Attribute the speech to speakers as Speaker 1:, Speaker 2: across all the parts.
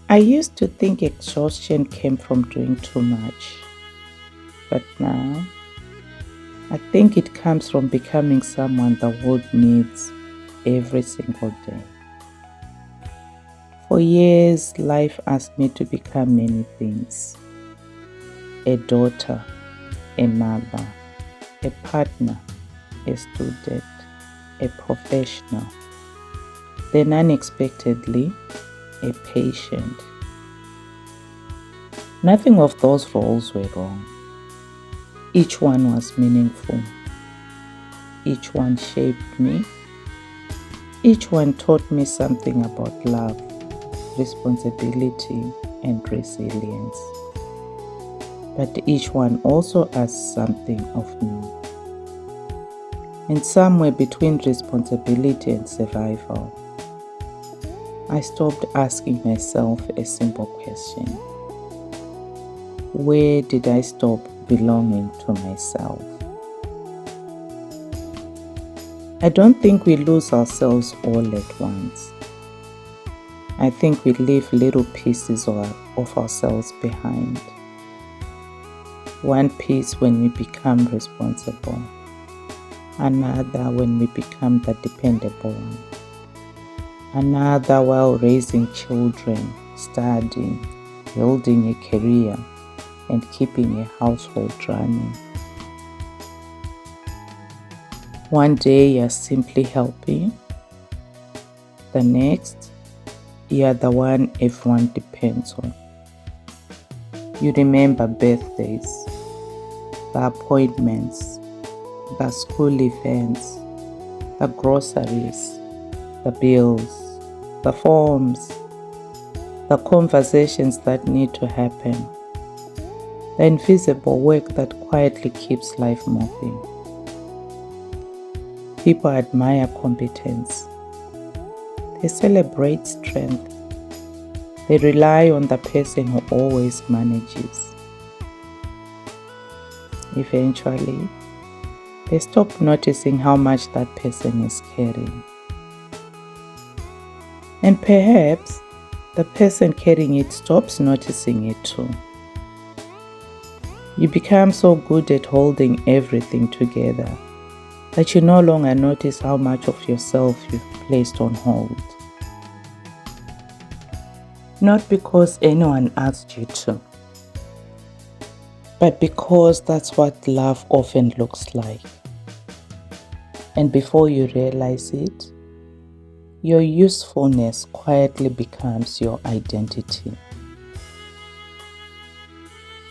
Speaker 1: I used to think exhaustion came from doing too much, but now I think it comes from becoming someone the world needs every single day. For years, life asked me to become many things: a daughter, a mother, a partner, a student, a professional, then unexpectedly, a patient. Nothing of those roles were wrong. Each one was meaningful. Each one shaped me. Each one taught me something about love, responsibility, and resilience. But each one also asked something of me. And somewhere between responsibility and survival, I stopped asking myself a simple question: where did I stop belonging to myself? I don't think we lose ourselves all at once. I think we leave little pieces of ourselves behind. One piece when we become responsible, another when we become the dependable one, another while raising children, studying, building a career, and keeping a household running. One day you're simply helping, the next you're the one everyone depends on. You remember birthdays, the appointments, the school events, the groceries, the bills, the forms, the conversations that need to happen, the invisible work that quietly keeps life moving. People admire competence. They celebrate strength. They rely on the person who always manages. Eventually, they stop noticing how much that person is carrying. And perhaps the person carrying it stops noticing it too. You become so good at holding everything together that you no longer notice how much of yourself you've placed on hold. Not because anyone asked you to, but because that's what love often looks like. And before you realize it, your usefulness quietly becomes your identity.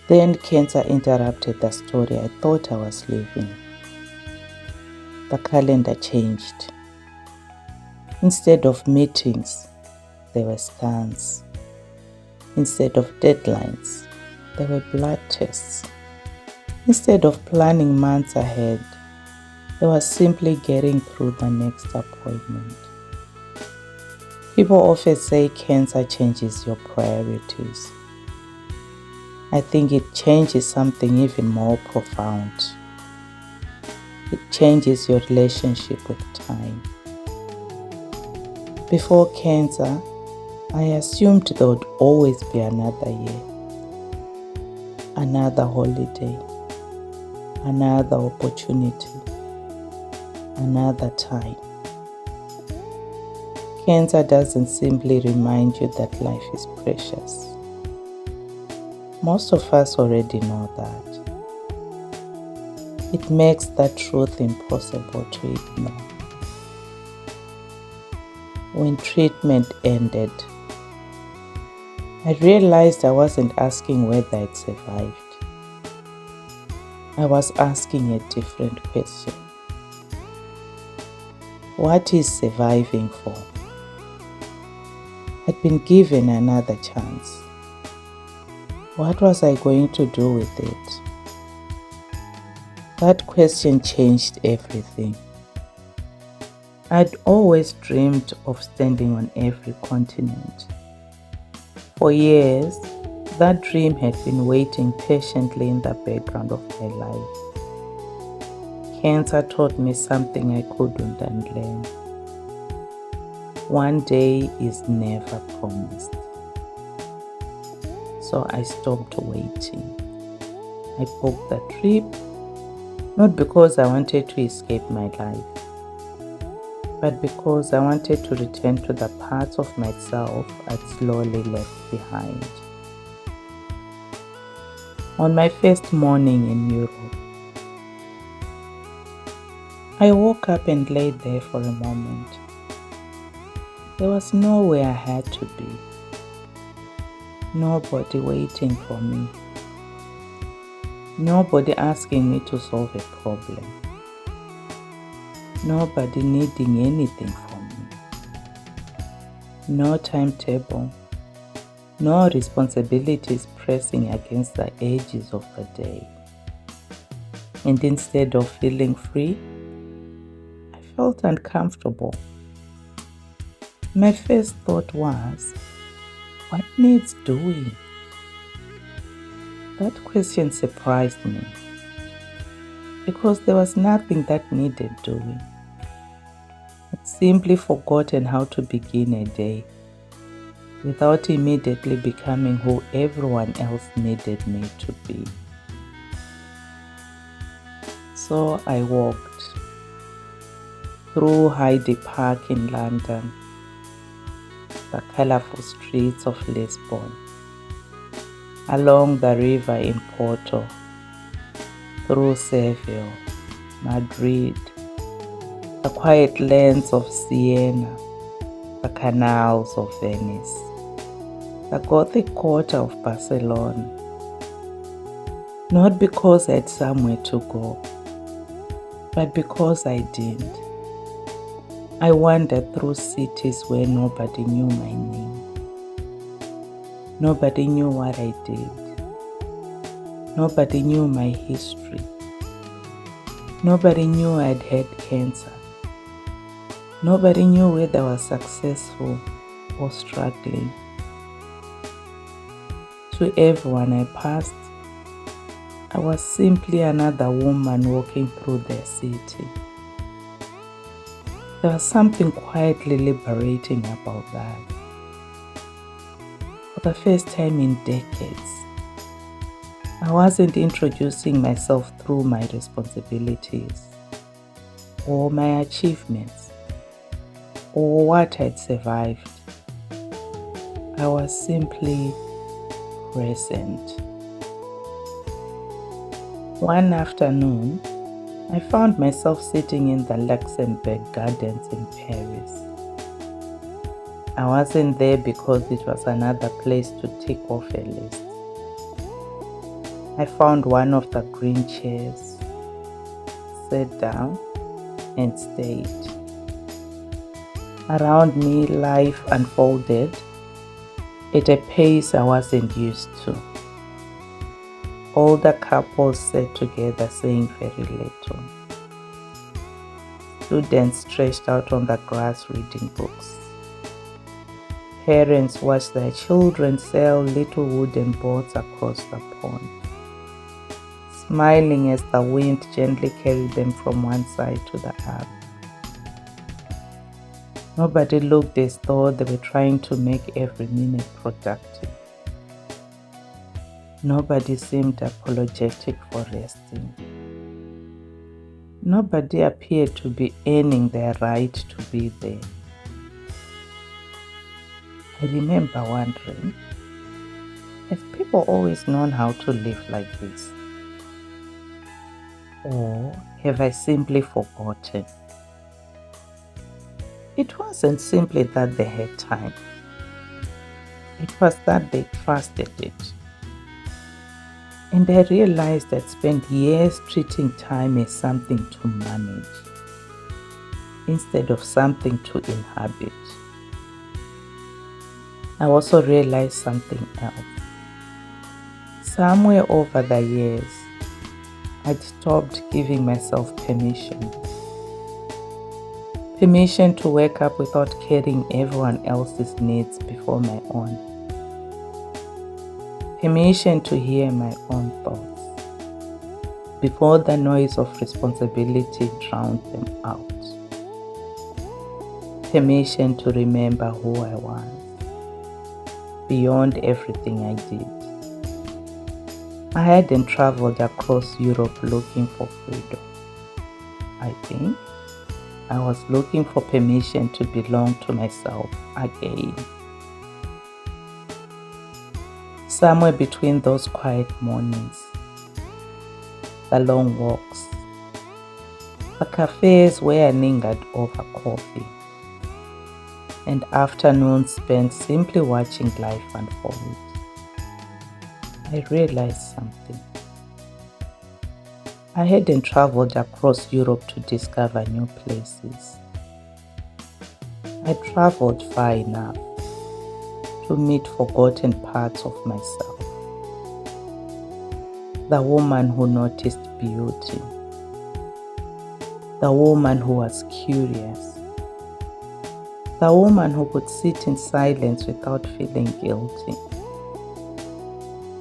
Speaker 1: Then cancer interrupted the story I thought I was living. The calendar changed. Instead of meetings, there were scans. Instead of deadlines, there were blood tests. Instead of planning months ahead, there was simply getting through the next appointment. People often say cancer changes your priorities. I think it changes something even more profound. It changes your relationship with time. Before cancer, I assumed there would always be another year, another holiday, another opportunity, another time. Cancer doesn't simply remind you that life is precious. Most of us already know that. It makes that truth impossible to ignore. When treatment ended, I realized I wasn't asking whether I'd survived. I was asking a different question. What is surviving for? I'd been given another chance. What was I going to do with it? That question changed everything. I'd always dreamed of standing on every continent. For years, that dream had been waiting patiently in the background of my life. Cancer taught me something I couldn't unlearn. One day is never promised. So I stopped waiting. I booked the trip, not because I wanted to escape my life, but because I wanted to return to the parts of myself I'd slowly left behind. On my first morning in Europe, I woke up and laid there for a moment. There was nowhere I had to be, nobody waiting for me, nobody asking me to solve a problem, nobody needing anything from me, no timetable, no responsibilities pressing against the edges of the day. And instead of feeling free, I felt uncomfortable. My first thought was, what needs doing? That question surprised me because there was nothing that needed doing. I'd simply forgotten how to begin a day without immediately becoming who everyone else needed me to be. So I walked through Hyde Park in London, the colorful streets of Lisbon, along the river in Porto, through Seville, Madrid, the quiet lanes of Siena, the canals of Venice, the Gothic quarter of Barcelona. Not because I had somewhere to go, but because I didn't. I wandered through cities where nobody knew my name. Nobody knew what I did. Nobody knew my history. Nobody knew I'd had cancer. Nobody knew whether I was successful or struggling. To everyone I passed, I was simply another woman walking through their city. There was something quietly liberating about that. For the first time in decades, I wasn't introducing myself through my responsibilities, or my achievements, or what I'd survived. I was simply present. One afternoon, I found myself sitting in the Luxembourg Gardens in Paris. I wasn't there because it was another place to tick off a list. I found one of the green chairs, sat down, and stayed. Around me, life unfolded at a pace I wasn't used to. Older couples sat together saying very little. Students stretched out on the grass reading books. Parents watched their children sail little wooden boats across the pond, smiling as the wind gently carried them from one side to the other. Nobody looked as though they were trying to make every minute productive. Nobody seemed apologetic for resting. Nobody appeared to be earning their right to be there. I remember wondering, have people always known how to live like this? Or have I simply forgotten? It wasn't simply that they had time. It was that they trusted it. And I realized I'd spent years treating time as something to manage instead of something to inhabit. I also realized something else. Somewhere over the years, I'd stopped giving myself permission. Permission to wake up without carrying everyone else's needs before my own. Permission to hear my own thoughts before the noise of responsibility drowned them out. Permission to remember who I was beyond everything I did. I hadn't traveled across Europe looking for freedom. I think I was looking for permission to belong to myself again. Somewhere between those quiet mornings, the long walks, the cafes where I lingered over coffee, and afternoons spent simply watching life unfold, I realized something. I hadn't traveled across Europe to discover new places. I traveled far enough to meet forgotten parts of myself. The woman who noticed beauty. The woman who was curious. The woman who could sit in silence without feeling guilty.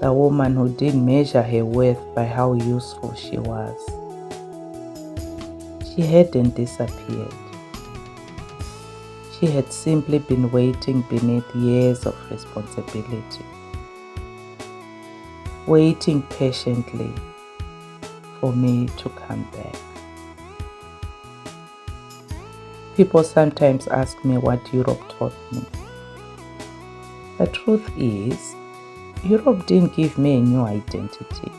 Speaker 1: The woman who didn't measure her worth by how useful she was. She hadn't disappeared. She had simply been waiting beneath years of responsibility, waiting patiently for me to come back. People sometimes ask me what Europe taught me. The truth is, Europe didn't give me a new identity.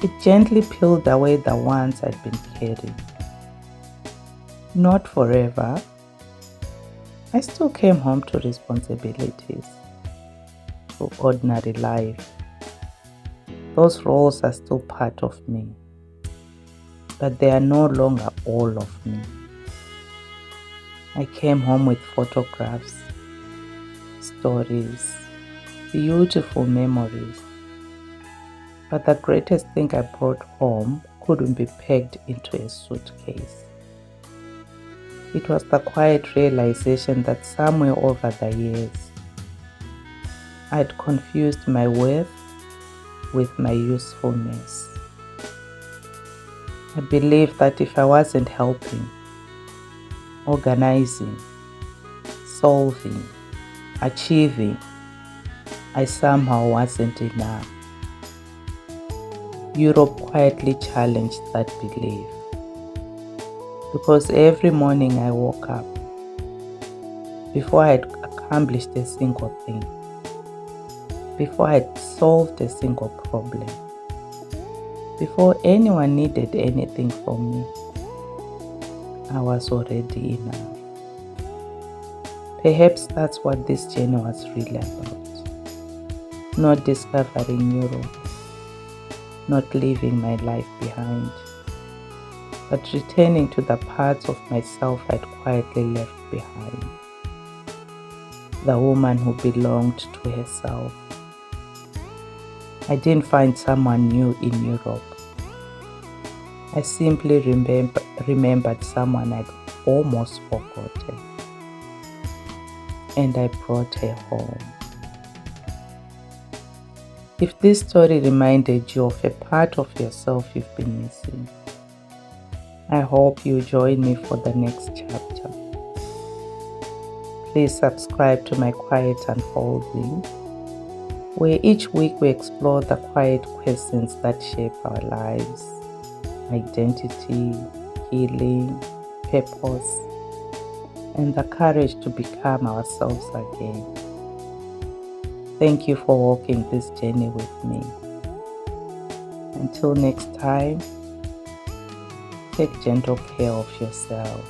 Speaker 1: It gently peeled away the ones I'd been carrying. Not forever. I still came home to responsibilities, to ordinary life. Those roles are still part of me, but they are no longer all of me. I came home with photographs, stories, beautiful memories. But the greatest thing I brought home couldn't be pegged into a suitcase. It was the quiet realization that somewhere over the years, I'd confused my worth with my usefulness. I believed that if I wasn't helping, organizing, solving, achieving, I somehow wasn't enough. Europe quietly challenged that belief. Because every morning I woke up, before I had accomplished a single thing, before I had solved a single problem, before anyone needed anything from me, I was already enough. Perhaps that's what this journey was really about. Not discovering Europe, not leaving my life behind, but returning to the parts of myself I'd quietly left behind. The woman who belonged to herself. I didn't find someone new in Europe. I simply remembered someone I'd almost forgotten. And I brought her home. If this story reminded you of a part of yourself you've been missing, I hope you join me for the next chapter. Please subscribe to my Quiet Unfolding, where each week we explore the quiet questions that shape our lives: identity, healing, purpose, and the courage to become ourselves again. Thank you for walking this journey with me. Until next time, take gentle care of yourself.